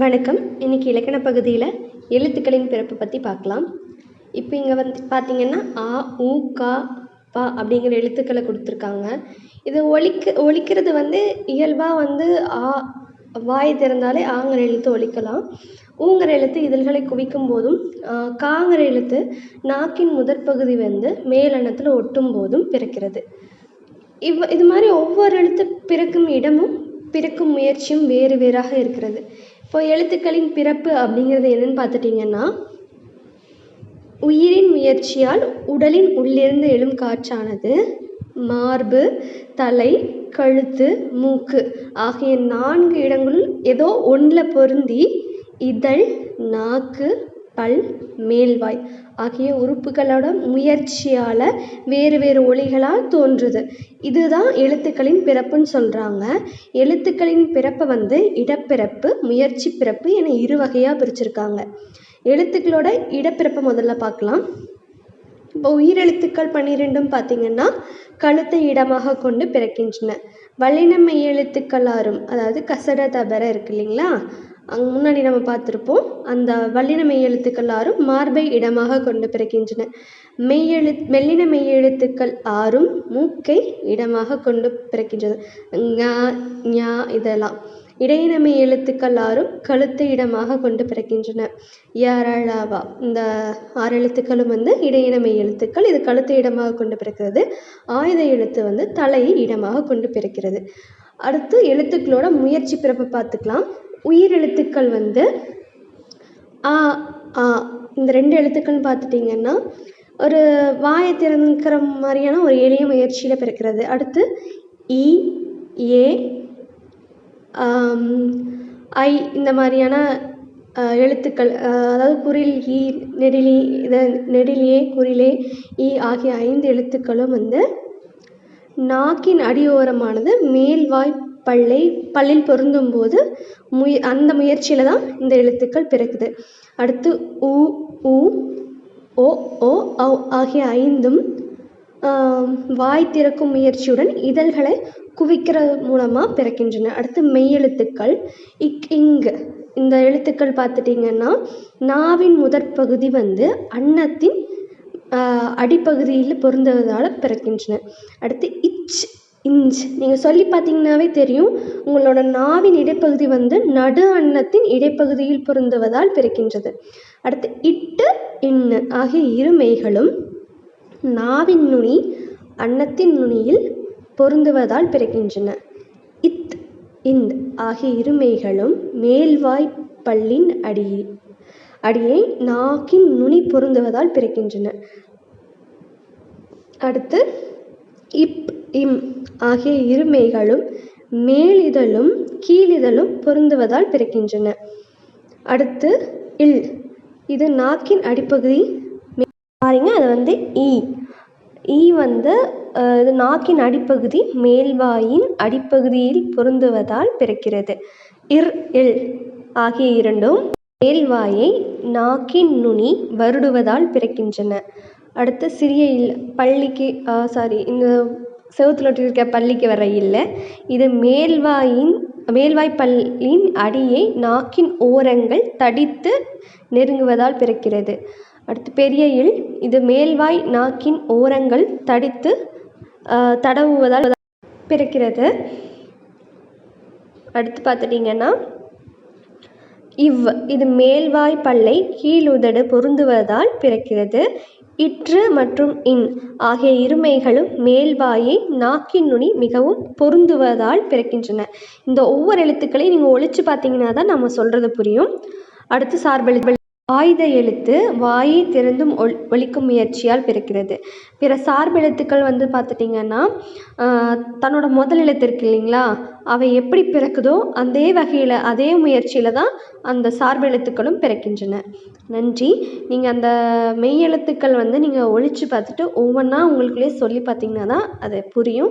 வணக்கம். இன்னைக்கு இலக்கண பகுதியில் எழுத்துக்களின் பிறப்பு பற்றி பார்க்கலாம். இப்போ இங்கே பார்த்தீங்கன்னா ஆ, உ, கா, பா அப்படிங்கிற எழுத்துக்களை கொடுத்துருக்காங்க. இது ஒலிக்கிறது இயல்பாக ஆ வாய் திறந்தாலே ஆங்கிற எழுத்து ஒலிக்கலாம். ஊங்கிற எழுத்து இதழ்களை குவிக்கும் போதும், காங்கிற எழுத்து நாக்கின் முதற்பகுதி மேலெண்ணத்தில் ஒட்டும் போதும் பிறக்கிறது. இது மாதிரி ஒவ்வொரு எழுத்து பிறக்கும் இடமும் பிறக்கும் முயற்சியும் வேறு வேறாக இருக்கிறது. இப்போ எழுத்துக்களின் பிறப்பு அப்படிங்கிறது என்னன்னு பார்த்துட்டிங்கன்னா, உயிரின் முயற்சியால் உடலின் உள்ளிருந்து எழும் காற்றானது மார்பு, தலை, கழுத்து, மூக்கு ஆகிய 4 இடங்களுள் ஏதோ ஒன்றில் பொருந்தி இதழ், நாக்கு, பல், மேல்வாய் ஆகிய உறுப்புகளோட முயற்சியால் வேறு வேறு ஒலிகளால் தோன்றுது. இதுதான் எழுத்துக்களின் பிறப்புன்னு சொல்கிறாங்க. எழுத்துக்களின் பிறப்பை இடப்பிறப்பு, முயற்சி பிறப்பு என 2 வகையாக பிரிச்சிருக்காங்க. எழுத்துக்களோட இடப்பிறப்பை முதல்ல பார்க்கலாம். இப்போ உயிரெழுத்துக்கள் 12 பார்த்திங்கன்னா கழுத்தை இடமாக கொண்டு பிறக்கின்றன. வல்லின மெய் எழுத்துக்கள் 6, அதாவது கசட தபர இருக்கு இல்லைங்களா, அங்கே முன்னாடி நம்ம பார்த்துருப்போம். அந்த வல்லின மெய் எழுத்துக்கள் 6 மார்பை இடமாக கொண்டு பிறக்கின்றன. மெல்லின மெய் எழுத்துக்கள் 6 மூக்கை இடமாக கொண்டு பிறக்கின்றது. ஞா, ஞா இதெல்லாம். இடையின மெய் எழுத்துக்கள் 6 கழுத்தை இடமாக கொண்டு பிறக்கின்றன. யரளவா இந்த 6 எழுத்துக்களும் இடையின மெய் எழுத்துக்கள். இது கழுத்தை இடமாக கொண்டு பிறக்கிறது. ஆயுத எழுத்து தலையை இடமாக கொண்டு பிறக்கிறது. அடுத்து எழுத்துக்களோட முயற்சி பிறப்பு பார்த்துக்கலாம். உயிரெழுத்துக்கள் ஆ, ஆ இந்த 2 எழுத்துக்கள்னு பார்த்துட்டிங்கன்னா ஒரு வாயை திறக்கிற மாதிரியான ஒரு எளிய முயற்சியில் பிறக்கிறது. அடுத்து இ, ஏ, ஐ இந்த மாதிரியான எழுத்துக்கள், அதாவது குறில் ஈ, நெடிலி நெடிலியே, குறிலே, ஈ ஆகிய 5 எழுத்துக்களும் நாக்கின் அடியோரமானது மேல்வாய் பல்லில் பொருந்தும் போது அந்த முயற்சியில் தான் இந்த எழுத்துக்கள் பிறக்குது. அடுத்து உ, ஊ, ஓ, ஓ, ஔ ஆகிய 5ம் வாய் திறக்கும் முயற்சியுடன் இதழ்களை குவிக்கிறது மூலமாக பிறக்கின்றன. அடுத்து மெய்யெழுத்துக்கள் இக், இங் இந்த எழுத்துக்கள் பார்த்துட்டிங்கன்னா நாவின் முதற்பகுதி அன்னத்தின் அடிப்பகுதியில் பொருந்துவதால் பிறக்கின்றன. அடுத்து இச், இஞ்ச் நீங்கள் சொல்லி பார்த்தீங்கன்னாவே தெரியும். உங்களோட நாவின் இடைப்பகுதி நடு அன்னத்தின் இடைப்பகுதியில் பொருந்துவதால் பிறக்கின்றது. அடுத்து இட்டு, இன்னு ஆகிய 2 மெய்களும் நாவின் நுனி அன்னத்தின் நுனியில் பொருந்துவதால் பிறக்கின்றன. இத், இந்த் ஆகிய 2 மெய்களும் மேல்வாய் பல்லின் அடியை நாக்கின் நுனி பொருந்துவதால் பிறக்கின்றன. அடுத்து இப், இம் ஆகிய 2 மெய்களும் மேலிதழும் கீழிதழும் பொருந்துவதால் பிறக்கின்றன. அடுத்து இல், இது நாக்கின் அடிப்பகுதி பாருங்க, அது ஈ. ஈ இது நாக்கின் அடிப்பகுதி மேல்வாயின் அடிப்பகுதியில் பொருந்துவதால் பிறக்கிறது. இர், இல் ஆகிய 2ம் மேல்வாயை நாக்கின் நுனி வருடுவதால் பிறக்கின்றன. அடுத்து சிறிய இல், பள்ளிக்கு இந்த செவுத்துல இருக்க பள்ளிக்கு வர இல்லை, இது மேல்வாய் பல்லின் அடியை நாக்கின் ஓரங்கள் தடித்து நெருங்குவதால் பிறக்கிறது. அடுத்து பெரிய இல், இது மேல்வாய் நாக்கின் ஓரங்கள் தடித்து தடவுவதால் பிறக்கிறது. அடுத்து பார்த்துட்டிங்கன்னா இவ், இது மேல்வாய் பல்லை கீழுதடு பொருந்துவதால் பிறக்கிறது. இற்று மற்றும் இன் ஆகிய 2 மெய்களும் மேல்வாயை நாக்கின் நுனி மிகவும் பொருந்துவதால் பிறக்கின்றன. இந்த ஒவ்வொரு எழுத்துக்களையும் நீங்கள் ஒழிச்சு பார்த்தீங்கன்னா தான் நம்ம சொல்கிறது புரியும். அடுத்து சார்பெழுத்து. ஆயுத எழுத்து வாயை திறந்தும் ஒலிக்கும் முயற்சியால் பிறக்கிறது. பிற சார்பெழுத்துக்கள் பார்த்துட்டிங்கன்னா தன்னோட முதல் எழுத்து இருக்கு இல்லைங்களா, அவை எப்படி பிறக்குதோ அதே வகையில் அதே முயற்சியில் தான் அந்த சார்பெழுத்துக்களும் பிறக்கின்றன. நன்றி. நீங்கள் அந்த மெய் எழுத்துக்கள் நீங்கள் ஒழிச்சு பார்த்துட்டு ஒவ்வொன்றா உங்களுக்குள்ளே சொல்லி பார்த்தீங்கன்னா தான் அது புரியும்.